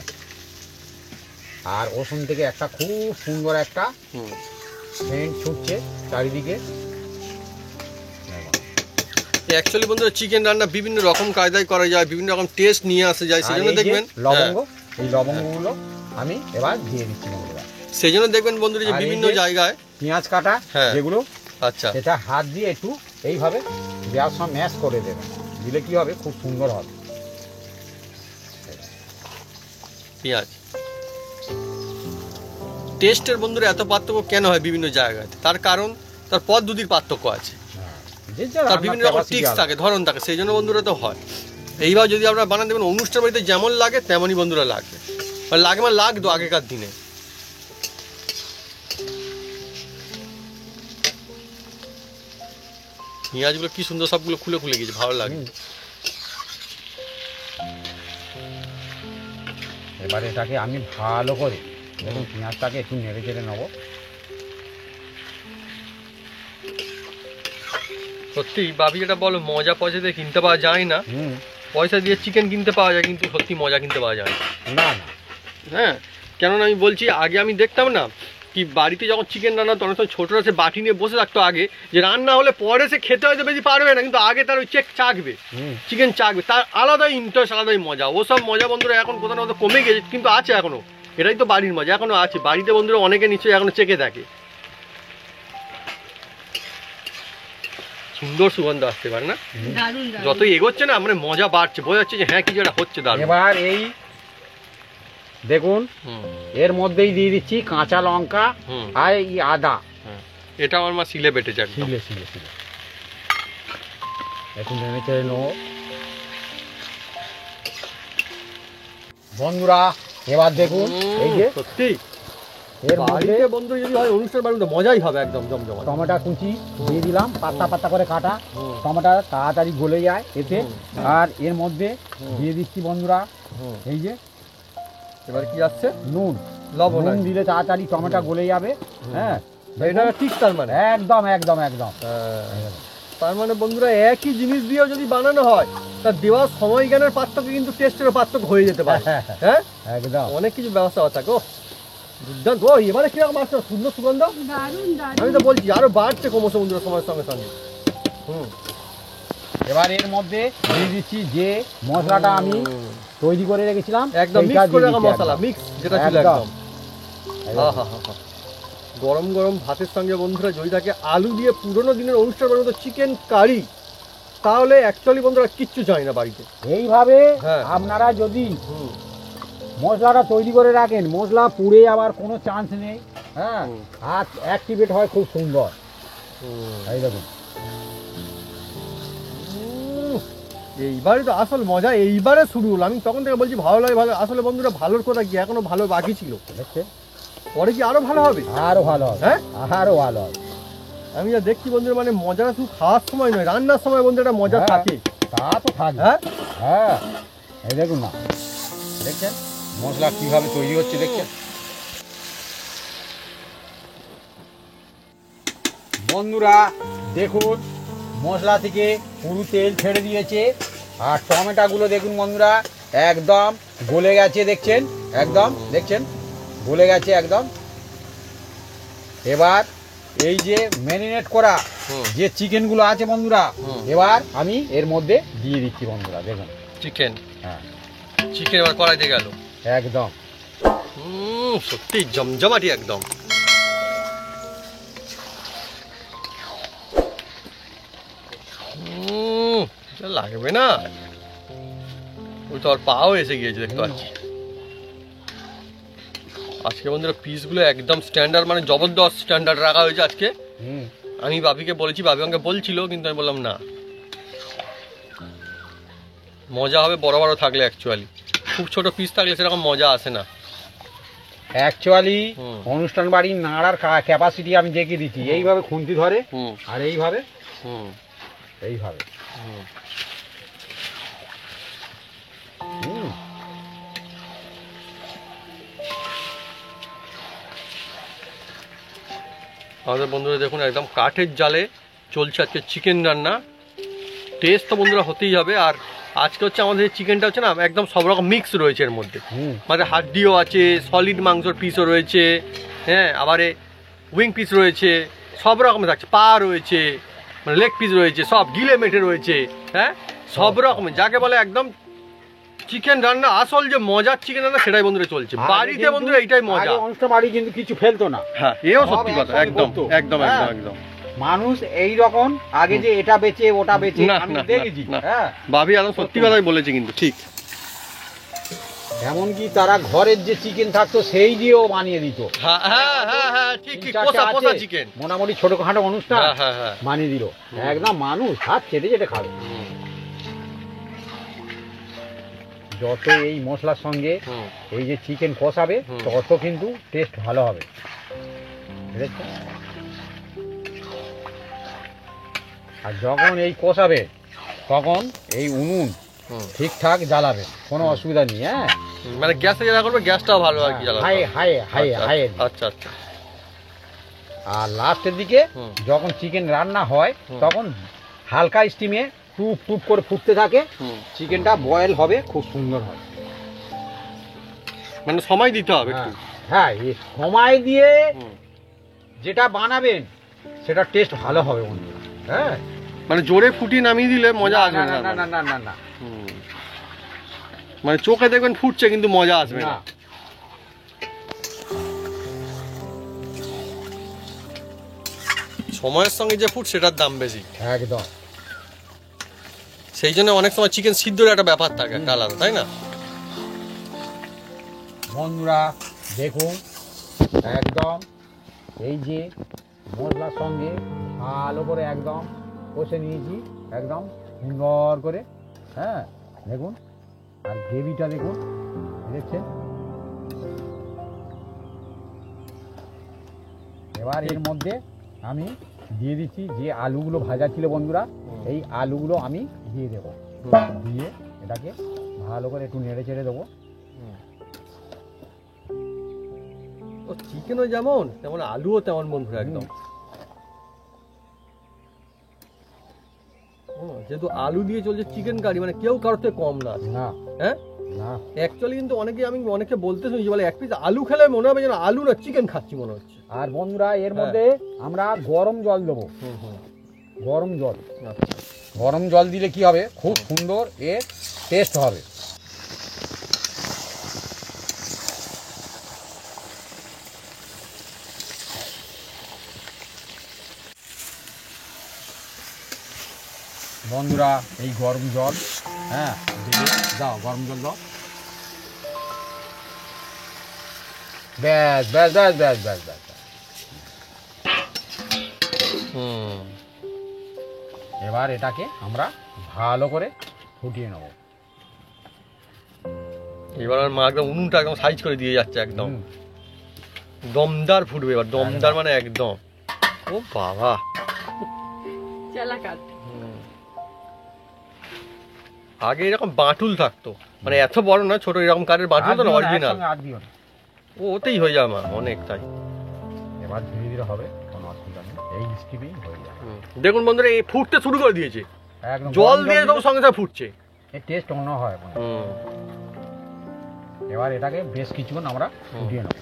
আর রসুন থেকে একটা খুব সুন্দর একটা সেন্ট ছুটছে চারিদিকে। অ্যাকচুয়ালি বন্ধুরা চিকেন রান্না বিভিন্ন রকম কায়দায় করা যায়, বিভিন্ন রকম টেস্ট নিয়ে আসা যায়। সেজন্য দেখবেন লবঙ্গ, এই লবঙ্গগুলো আমি এবার দিয়ে দিচ্ছি বন্ধুরা। সেই জন্য দেখবেন বন্ধুরা যে বিভিন্ন জায়গায় পেঁয়াজ কাটা যেগুলো, আচ্ছা, সেটা হাত দিয়ে একটু এইভাবে দেওয়ার সময় ম্যাশ করে দেবেন, দিলে কি হবে, খুব সুন্দর হবে। পেঁয়াজ টেস্টের বন্ধুরা এত পার্থক্য কেন হয় বিভিন্ন জায়গায়? তার কারণ তার পদ্ধতির পার্থক্য আছে, তার বিভিন্ন রকম টিক্স থাকে, ধরন থাকে, সেই জন্য বন্ধুরা তো হয়। এইবার যদি আপনারা বানান দেবেন অনুষ্ঠান বাড়িতে যেমন লাগে তেমনই বন্ধুরা লাগবে, লাগে মানে লাগতো আগেকার দিনে। পেঁয়াজগুলো কি সুন্দর সবগুলো খুলে খুলে গেছে, ভালো লাগে। এবারে এটাকে আমি ভালো করে দেখুন পেঁয়াজটাকে একটু নেড়ে চেড়ে নেবো। সত্যি বাবি এটা বলো, মজা পয়সা দিয়ে কিনতে পাওয়া যায় না। পয়সা দিয়ে চিকেন কিনতে পাওয়া যায়, কিন্তু সত্যি মজা কিনতে পাওয়া যায় না। হ্যাঁ, কেননা আমি বলছি, আগে আমি দেখতাম না কি বাড়িতে যখন চিকেন রান্না তখন ছোটরা সে বাটি নিয়ে বসে থাকতো আগে, যে রান্না হলে পরে সে খেতে হয়তো বেশি পারবে না, কিন্তু আগে তার ওই চাকবে, চিকেন চাকবে, তার আলাদাই ইন্টারেস্ট, আলাদাই মজা। ওসব মজা বন্ধুরা এখন কোথাও না কোথাও কমে গেছে, কিন্তু আছে এখনো। এটাই তো বাড়ির মজা, এখনো আছে বাড়িতে বন্ধুরা, অনেকে নিশ্চয়ই এখনো চেকে দেখে। সুন্দর সুগন্ধ আসতে পারে না, যতই এগোচ্ছে না মানে মজা বাড়ছে, বোঝা যাচ্ছে যে হ্যাঁ কিছু একটা হচ্ছে। দারুণ। এবার এই দেখুন এর মধ্যেই দিয়ে দিচ্ছি কাঁচা লঙ্কা আর এই আদা। এটা আমার মা শিলে বেটেছে, শিলে শিলে শিলে একটু নেড়ে চেড়ে নেবো বন্ধুরা। এবার দেখুন এই যে সত্যি এর মধ্যে বন্ধু যদি হয় অনুষ্ঠান বাড়িতে মজাই হবে একদম জমজমাট। টমেটো কুচি দিয়ে দিলাম, পাতা পাতা করে কাটা টমেটো, তাড়াতাড়ি গলে যায় এতে। আর এর মধ্যে দিয়ে দিচ্ছি বন্ধুরা এই যে, এবার কি আসছে, নুন। লবণ দিলে তাড়াতাড়ি টমেটো গলে যাবে। হ্যাঁ, এটা ঠিক তার মানে একদম একদম একদম। তার মানে বন্ধুরা একই জিনিস দিয়েও যদি বানানো হয়, তার দেওয়ার সময় জ্ঞানের পার্থক্য কিন্তু টেস্টের পার্থক্য হয়ে যেতে পারে। হ্যাঁ, একদম অনেক কিছু ব্যবস্থা থাকে। দুর্দান্ত। এবারে কিরকম আসছে, সুন্দর সুগন্ধ, আমি তো বলছি আরো বাড়ছে ক্রমশ বন্ধুরা সময়ের সঙ্গে সঙ্গে। এবার এর মধ্যে দিয়ে দিচ্ছি যে মশলাটা আমি তৈরি করে রেখেছিলাম, একদম মিক্স করে রাখা মশলা, মিক্স যেটা ছিল একদম। গরম গরম ভাতের সঙ্গে বন্ধুরা যদি থাকে আলু দিয়ে পুরোনো দিনের অনুষ্ঠানের মতো চিকেন কারি, তাহলে অ্যাকচুয়ালি বন্ধুরা কিচ্ছু চাই না বাড়িতে। এইভাবে আপনারা যদি মশলাটা তৈরি করে রাখেন, মশলা পুড়ে যাওয়ার কোনো চান্স নেই। হ্যাঁ, হাত অ্যাক্টিভেট হয় খুব সুন্দর। এই দেখুন, এইবারে তো আসল মজা এইবারে শুরু হলো। আমি তখন থেকে বলছি ভালো লাগে, ভালো। আসলে বন্ধুরা ভালোর কথা কি, এখনো ভালো বাকি ছিল, পরে কি আরো ভালো হবে, আরো ভালো হবে। হ্যাঁ, আরো ভালো হবে। আমি যা দেখছি বন্ধুরা, মানে মজাটা শুধু খাওয়ার সময় নয়, রান্নার সময় বন্ধু একটা মজা থাকে। তা তো থাকে। হ্যাঁ, এই দেখুন না, দেখছেন মশলা কিভাবে তৈরি হচ্ছে, দেখছেন বন্ধুরা। দেখুন মশলা থেকে পুরো তেল ছেড়ে দিয়েছে, আর টমেটোগুলো দেখুন বন্ধুরা একদম গলে গেছে, দেখছেন একদম, দেখছেন গলে গেছে একদম। এবার এই যে ম্যারিনেট করা যে চিকেনগুলো আছে বন্ধুরা, এবার আমি এর মধ্যে দিয়ে দিচ্ছি বন্ধুরা। দেখুন চিকেন, হ্যাঁ চিকেন এবার কড়াইতে গেল একদম। সত্যি জমজমাটি একদম। লাগবে না, ওই তো আর পাও এসে গিয়েছে, দেখতে পাচ্ছি। আজকে বন্ধুরা পিসগুলো একদম স্ট্যান্ডার্ড, মানে জবরদস্ত স্ট্যান্ডার্ড রাখা হয়েছে আজকে। আমি বাবিকে বলেছি, বাবি আমাকে বলছিল, কিন্তু আমি বললাম না, মজা হবে বড় বড় থাকলে, অ্যাকচুয়ালি খুব ছোট পিস থাকলে সেরকম মজা আসে না। অ্যাকচুয়ালি অনুষ্ঠান বাড়ির নাড়ার ক্যাপাসিটি আমি দেখিয়ে দিচ্ছি। এইভাবে খুন্তি ধরে আর এইভাবে এইভাবে আমাদের বন্ধুরা দেখুন একদম কাঠের জালে চলছে আজকে চিকেন রান্না। টেস্ট তো বন্ধুরা হতেই হবে। আর আজকে হচ্ছে আমাদের চিকেনটা হচ্ছে না একদম সব রকম মিক্স রয়েছে এর মধ্যে, মানে হাড্ডিও আছে, সলিড মাংসর পিসও রয়েছে, হ্যাঁ, আবার উইং পিস রয়েছে, সব রকমের থাকছে, পা রয়েছে, মানে লেগ পিস রয়েছে, সব গিলে মেটে রয়েছে, হ্যাঁ, সব রকমের, যাকে বলে একদম চিকেন রান্না আসল যে মজার চিকেন রান্না সেটাই বন্ধুরা চলছে বাড়িতে বন্ধুরা, এইটাই মজা। অনুষ্ঠান বাড়ি কিন্তু কিছু ফেলতো না, হ্যাঁ, এও সত্যি কথা, একদম একদম একদম একদম। মানুষ এই রকম আগে যে এটা বেচে ওটা বেচে আমি দেখেছি, হ্যাঁ, ভাবি একদম সত্যি কথাই বলেছে কিন্তু ঠিক। এমনকি তারা ঘরের যে চিকেন থাকতো সেই দিয়েও বানিয়ে দিত। হ্যাঁ হ্যাঁ হ্যাঁ হ্যাঁ, ঠিক ঠিক, পোষা পোষা চিকেন, মোটামুটি ছোটখাটো অনুষ্ঠান হ্যাঁ হ্যাঁ বানিয়ে দিল, একদম মানুষ হাত চেটে চেটে খাবে। যত এই মশলার সঙ্গে এই যে চিকেন কষাবে তত কিন্তু টেস্ট ভালো হবে, বুঝেছো? আর যখন এই কষাবে তখন এই উনুন ঠিকঠাক জ্বালাবে, কোনো অসুবিধা নেই। হ্যাঁ, মানে গ্যাসে জ্বালা করবে, গ্যাসটাও ভালো আর কি জ্বালাবে, হাই হাই হাই হাই। আচ্ছা আচ্ছা। আর লাস্টের দিকে যখন চিকেন রান্না হয় তখন হালকা স্টিমে টুপ টুপ করে ফুটতে থাকে, চিকেনটা বয়েল হবে, খুব সুন্দর হবে। মানে সময় দিতে হবে একটু। হ্যাঁ, এই সময় দিয়ে যেটা বানাবেন সেটা টেস্ট ভালো হবে বন্ধুরা। হ্যাঁ, মানে জোরে ফুটিয়ে নামিয়ে দিলে মজা আসবে না। না না না না না, মানে চোখে দেখবেন ফুটছে কিন্তু মজা আসবে না। সময়ের সঙ্গে যে ফুট সেটার দাম বেশি একদম। সেই জন্য অনেক সময় চিকেন সিদ্ধর একটা ব্যাপার থাকে, একটা আলাদা, তাই না বন্ধুরা? দেখুন একদম এই যে মশলার সঙ্গে ভালো করে একদম কষে নিয়েছি, একদম সুন্দর করে। হ্যাঁ, দেখুন, আর গ্রেভিটা দেখুন, দেখছেন? এবার এর মধ্যে আমি দিয়ে দিচ্ছি যে আলুগুলো ভাজা ছিল বন্ধুরা, এই আলুগুলো আমি দিয়ে দেবো, দিয়ে এটাকে ভালো করে একটু নেড়ে চেড়ে দেবো। চিকেনও যেমন তেমন আলুও তেমন বন্ধুরা, একদম। যেহেতু আলু দিয়ে চলছে চিকেন কারি, মানে কেউ কারোর থেকে কম না, হ্যাঁ। অ্যাকচুয়ালি কিন্তু অনেকে বলতে শুনেছি, বলে এক পিস আলু খেলে মনে হবে যেন আলু না চিকেন খাচ্ছি মনে হচ্ছে। আর বন্ধুরা এর মধ্যে আমরা গরম জল দেবো, গরম জল। গরম জল দিলে কি হবে, খুব সুন্দর এর টেস্ট হবে। বন্ধুরা এই গরম জল, হ্যাঁ, দাও গরম জল দাও, ব্যাস ব্যাস ব্যাস ব্যাস ব্যাস ব্যাস। এবার এটাকে আমরা ভালো করে ফুটিয়ে নেব। এবার আমার মা একদম উনুনটা একদম সাইজ করে দিয়ে যাচ্ছে, একদম দমদার ফুটবে এবার, দমদার মানে একদম। ও বাবা, আগে এরকম বাটুল থাকতো, মানে এত বড় না, ছোট এরকম কাঠের বাটুল তো না, অরিজিনাল। ও ওতেই হয়ে যাবে মা অনেক, তাই। এবার ধীরে ধীরে হবে, কোনো অসুবিধা নেই, এই স্টিমেই হয়ে যাবে। দেখুন বন্ধুরা এই ফুটতে শুরু করে দিয়েছে, জল দিয়ে তো সঙ্গে সঙ্গে ফুটছে, এর টেস্ট অন্য হয়। এবার এটাকে বেশ কিছুক্ষণ আমরা ফুটিয়ে নেব।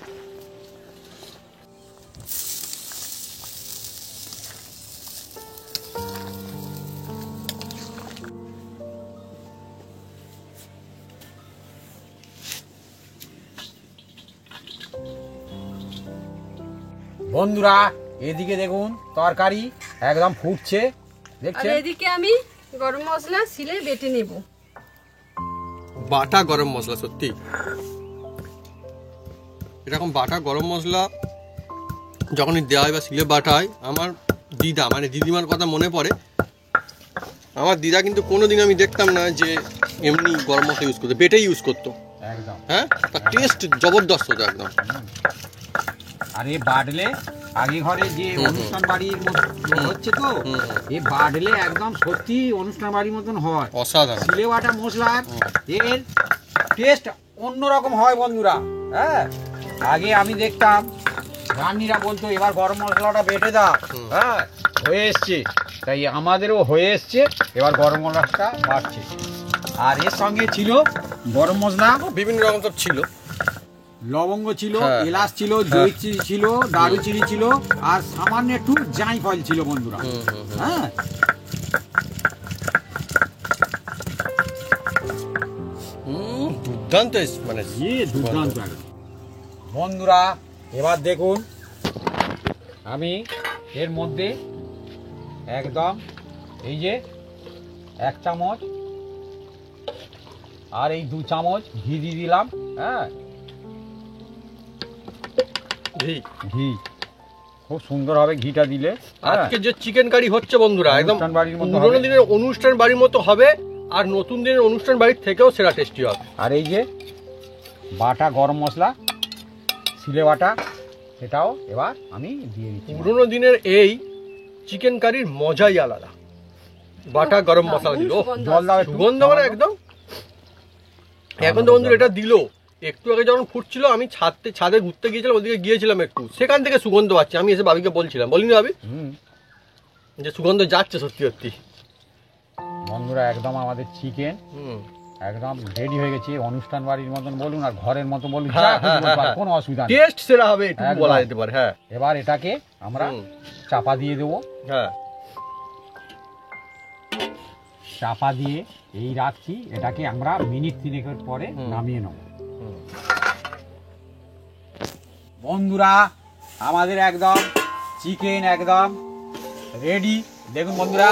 বন্ধুরা এদিকে দেখুন তরকারি একদম ফুটছে, দেখছেন? এদিকে আমি গরম মশলা সিলে বেটে নেব, বাটা গরম মশলা। সত্যি এরকম বাটা গরম মশলা যখনই দেওয়া হয় বা সিলে বাটা হয়, আমার দিদা মানে দিদিমার কথা মনে পড়ে। আমার দিদা কিন্তু কোনোদিন আমি দেখতাম না যে এমনি গরম মশলা ইউজ করতো, বেটে ইউজ করতো। একদম। হ্যাঁ, তার টেস্ট জবরদস্ত হতো একদম। আর এ বাটলে আগে ঘরে যে অনুষ্ঠান বাড়ির হচ্ছে তো, এ বাটলে একদম সত্যি অনুষ্ঠান বাড়ির মতন হয়, অসাধারণ। সিলে বাটা মশলার এর টেস্ট অন্যরকম হয় বন্ধুরা। হ্যাঁ, আগে আমি দেখতাম রান্নিরা বলতো এবার গরম মশলাটা বেটে দাও। হ্যাঁ, হয়ে এসছে, তাই আমাদেরও হয়ে এসছে, এবার গরম মশলাটা বাড়ছে। আর এর সঙ্গে ছিল গরম মশলা, বিভিন্ন রকম সব ছিল, লবঙ্গ ছিল, হ্যাঁ, এলাচ ছিল, জয়িত্রী ছিল, দারুচিনি ছিল, আর সামান্য একটু জায়ফল ছিল বন্ধুরা। হ্যাঁ, দুর্দান্ত মানে দুর্দান্ত বন্ধুরা। এবার দেখুন আমি এর মধ্যে একদম এই যে 1 চামচ আর এই 2 চামচ ঘি দিয়ে দিলাম। হ্যাঁ, ঘি খুব সুন্দর হবে ঘিটা দিলে। আজকে যে চিকেন কারি হচ্ছে বন্ধুরা, একদম অনুষ্ঠান বাড়ির মতো পুরোনো দিনের অনুষ্ঠান বাড়ির মতো হবে, আর নতুন দিনের অনুষ্ঠান বাড়ির থেকেও সেরা টেস্টি হবে। আর এই যে বাটা গরম মশলা, সিলে বাটা, সেটাও এবার আমি দিয়ে দিচ্ছি। পুরোনো দিনের এই চিকেন কারির মজাই আলাদা। বাটা গরম মশলা দিল, জল দাও একটু। সুগন্ধ মানে একদম। এখন তো বন্ধুরা এটা দিল, একটু আগে যখন ফুটছিল আমি ছাদে ঘুরতে গিয়েছিলাম, ওদিকে গিয়েছিলাম একটু, সেখান থেকে সুগন্ধ পাচ্ছি। আমি এসে ভাবিকে বলছিলাম, বলিনি ভাবি যে সুগন্ধ যাচ্ছে সত্যি সত্যি। বন্ধুরা একদম আমাদের চিকেন একদম রেডি হয়ে গেছে, অনুষ্ঠান বাড়ির মতন বলুন আর ঘরের মতো বলুন, কোনো অসুবিধা নেই, টেস্ট সেরা হবে এটুকু বলা যেতে পারে। হ্যাঁ, এবার এটাকে আমরা চাপা দিয়ে দেবো। হ্যাঁ, চাপা দিয়ে এই রাখছি, এটাকে আমরা মিনিট 3 পরে নামিয়ে নেব। বন্ধুরা আমাদের একদম চিকেন একদম রেডি। দেখুন বন্ধুরা,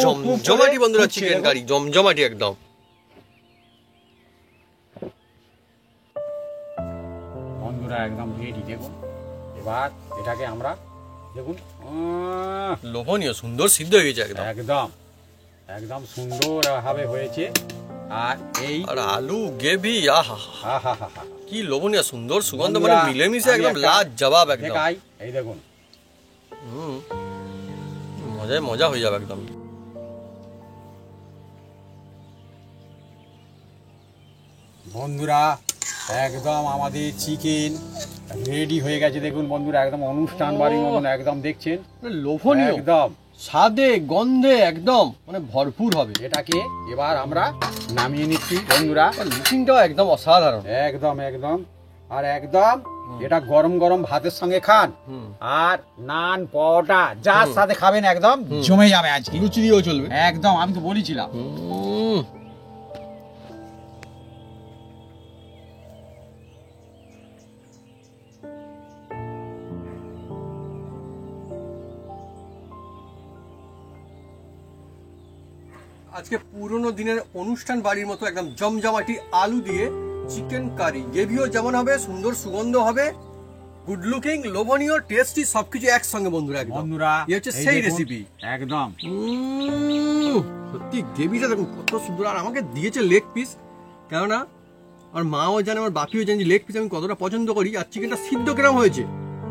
জমজমাটি বন্ধুরা চিকেন কারি, জমজমাটি একদম। বন্ধুরা একদম রেডি। দেখুন এবার এটাকে আমরা দেখুন লোভনীয়, সুন্দর সিদ্ধ হয়ে গেছে একদম। একদম একদম সুন্দর ভাবে হয়েছে। আর এই আর আলু গ্রেভি, আহা হা হা হা, কি লোভনীয়, সুন্দর সুগন্ধ, মানে মিলেমিশে একদম লাজবাব একদম। দেখাই, এই দেখুন মজায় মজা হয়ে যাবে একদম। বন্ধুরা একদম আমাদের চিকেন রেডি হয়ে গেছে। দেখুন বন্ধুরা একদম অনুষ্ঠান বাড়ির মতন একদম দেখছেন, লোভনীয় একদম স্বাদে গন্ধে একদম মানে ভরপুর হবে। এটাকে এবার আমরা নামিয়ে নিচ্ছি বন্ধুরা। লুকিংটাও একদম অসাধারণ, একদম একদম। আর একদম এটা গরম গরম ভাতের সঙ্গে খান, আর নান পরোটা যার সাথে খাবেন একদম জমে যাবে। আজকে লুচি দিয়েও চলবে একদম, আমি তো বলেছিলাম। আজকে পুরোনো দিনের অনুষ্ঠান বাড়ির মতো একদম জমজমাটি আলু দিয়ে চিকেন কারি, গ্রেভিও যেমন হবে, সুন্দর সুগন্ধ হবে, গুড লুকিং, লোভনীয়, টেস্টি, সবকিছু একসঙ্গে বন্ধুরা। বন্ধুরা এই হচ্ছে সেই রেসিপি একদম। সত্যি গ্রেভিটা দেখুন কত সুন্দর। আর আমাকে দিয়েছে লেগ পিস, কেননা আমার মাও জানে, আমার বাকিও জানে লেগ পিস আমি কতটা পছন্দ করি। আর চিকেনটা সিদ্ধ কেরম হয়েছে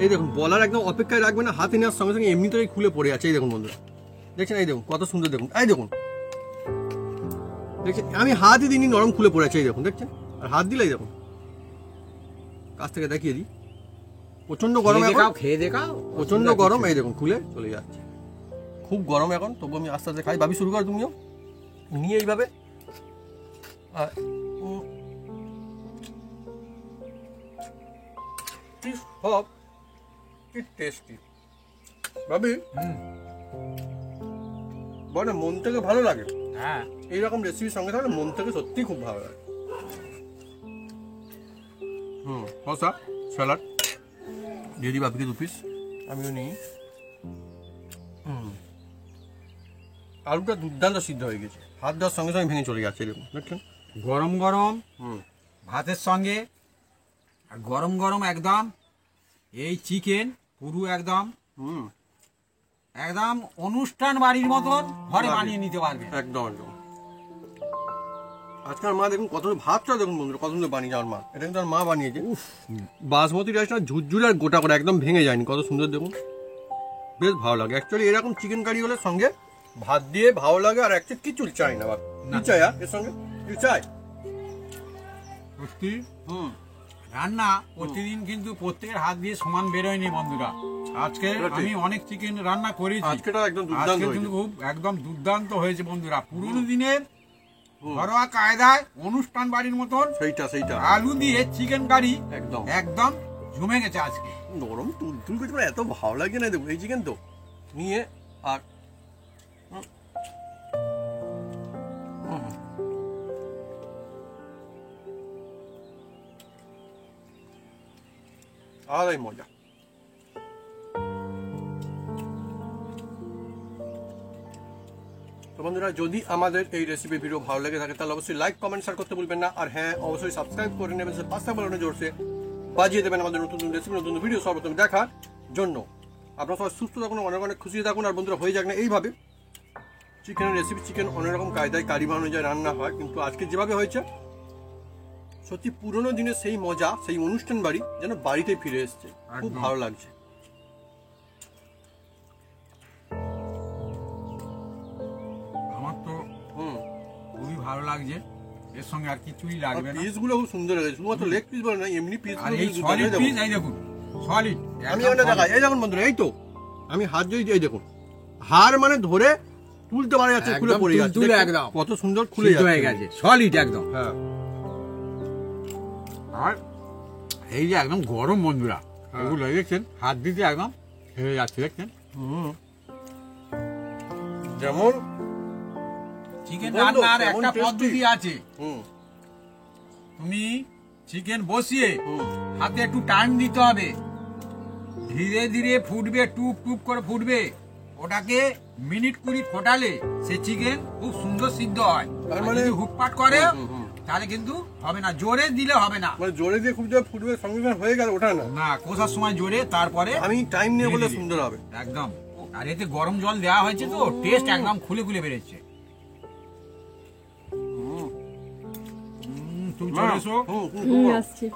এই দেখুন, বলার একদম অপেক্ষায় রাখবে না, হাতে নেওয়ার সঙ্গে সঙ্গে এমনিতেই খুলে পড়ে আছে। এই দেখুন বন্ধুরা, দেখছেন, এই দেখুন কত সুন্দর, দেখুন এই দেখুন, দেখছেন আমি হাতই দিইনি, নরম খুলে পড়ে আছে, এই দেখুন দেখছেন। আর হাত দিলেই দেখুন, কাছ থেকে দেখিয়ে দিই, প্রচন্ড গরম, খেয়ে দেখাও, প্রচন্ড গরম। এই দেখুন খুলে চলে যাচ্ছে, খুব গরম এখন, তবু আমি আস্তে আস্তে খাই। ভাবি শুরু কর তুমিও, নিয়ে এইভাবে। সব কি টেস্টি ভাবি, বলে মন থেকে ভালো লাগে। হ্যাঁ, এইরকম রেসিপির সঙ্গে থাকলে মন থেকে সত্যি খুব ভালো লাগে। শসা স্যালাড দিয়ে দিই বাপিকে 2 পিস, আমিও নিই। আলুটা দুর্দান্ত সিদ্ধ হয়ে গেছে, হাত দেওয়ার সঙ্গে সঙ্গে ভেঙে চলে যাচ্ছে, দেখুন দেখছেন। গরম গরম ভাতের সঙ্গে গরম গরম একদম এই চিকেন পুরো একদম একদম অনুষ্ঠান বাড়ির মতন ঘরে বানিয়ে নিতে পারবে একদম একদম। আজকাল মা দেখুন কত ভাতটা দেখুন বন্ধুরা, কত সুন্দর বানিয়ে যাওয়ার মা, এটা কিন্তু আর মা বানিয়েছে। বাসমতি রাইসটা ঝুরঝুরে আর গোটা করে একদম ভেঙে যায়নি, কত সুন্দর দেখুন, বেশ ভালো লাগে। অ্যাকচুয়ালি এরকম চিকেন কারি হলে সঙ্গে ভাত দিয়ে ভালো লাগে, আর অ্যাকচুয়ালি কিছু চাই না, কি চাই আর এর সঙ্গে কি চাই? সত্যি রান্না প্রতিদিন কিন্তু প্রত্যেকের হাত দিয়ে সমান বেরোয়নি বন্ধুরা। আজকে আমি অনেক চিকেন রান্না করেছি, আজকেটা একদম দুর্দান্ত আজকে হয়েছে। কিন্তু খুব একদম দুর্দান্ত হয়েছে বন্ধুরা। পুরোনো দিনের ঘরোয়া কায়দায় অনুষ্ঠান বাড়ির মতন সেইটা আলু দিয়ে চিকেন কারি একদম একদম জমে গেছে আজকে। নরম তুলতুল করছে, মানে এত ভালো লাগছে না দেখুন এই চিকেন তো নিয়ে। আর আলাদাই মজা। তো বন্ধুরা, যদি আমাদের এই রেসিপি ভিডিও ভালো লেগে থাকে তাহলে অবশ্যই লাইক কমেন্ট শেয়ার করতে ভুলবেন না। আর হ্যাঁ, অবশ্যই সাবস্ক্রাইব করে নেবেন, পাঁচটা বলানো জোরসে বাজিয়ে দেবেন আমাদের নতুন নতুন রেসিপি, নতুন ভিডিও সর্বপ্রথম দেখার জন্য। আপনারা সবাই সুস্থ থাকুন, অনেক অনেক খুশি থাকুন। আর বন্ধুরা, হয়ে যাক না এইভাবে চিকেনের রেসিপি। চিকেন অনেক রকম কায়দায় কারি বানানো যায়, রান্না হয়, কিন্তু আজকে যেভাবে হয়েছে সত্যি পুরোনো দিনের সেই মজা, সেই অনুষ্ঠান বাড়ি যেন বাড়িতে ফিরে এসছে, খুব ভালো লাগছে। আমার তো খুবই ভালো লাগছে, এর সঙ্গে আর কিছুই লাগবে না। পিস গুলো খুব সুন্দর হয়েছে, শুধুমাত্র লেগ পিস বলে না, এমনি পিস আর এই সলিড পিস, এই দেখুন সলিড। আমি এটা দেখাই, এই দেখুন বন্ধুরা, এই তো আমি হাত যদি এই দেখুন, হাড় মানে ধরে তুলতে পারা যাচ্ছে, খুলে পড়ে যাচ্ছে, তুলে দেখুন, একদম কত সুন্দর খুলে হয়ে গেছে, সলিড একদম। হ্যাঁ, আর এই যে একদম গরম বন্ধুরা, এগুলো দেখছেন হাত দিতে একদম হয়ে যাচ্ছে, দেখছেন। যেমন চিকেন বন্ধু, রান্নার কেমন একটা tasty। পদ্ধতি আছে। তুমি চিকেন বসিয়ে হাতে একটু টাইম দিতে হবে, ধীরে ধীরে ফুটবে, টুপ টুপ করে ফুটবে, ওটাকে মিনিট 20 ফোটালে সে চিকেন খুব সুন্দর সিদ্ধ হয়। তার আর মানে- যদি হুটপাট করে তাহলে কিন্তু হবে না, জোরে দিলে হবে না। মানে জোরে দিয়ে খুব জোরে ফুটবে, সঙ্গে সঙ্গে হয়ে গেল ওটা না, না, কষার সময় জোরে, তারপরে আমি টাইম নিয়ে বলে ধীরে ধীরে। সুন্দর হবে একদম। আর এতে গরম জল দেওয়া হয়েছে তো টেস্ট একদম খুলে খুলে বেরোচ্ছে। তুমি চলে এসো। হুম, আসছি।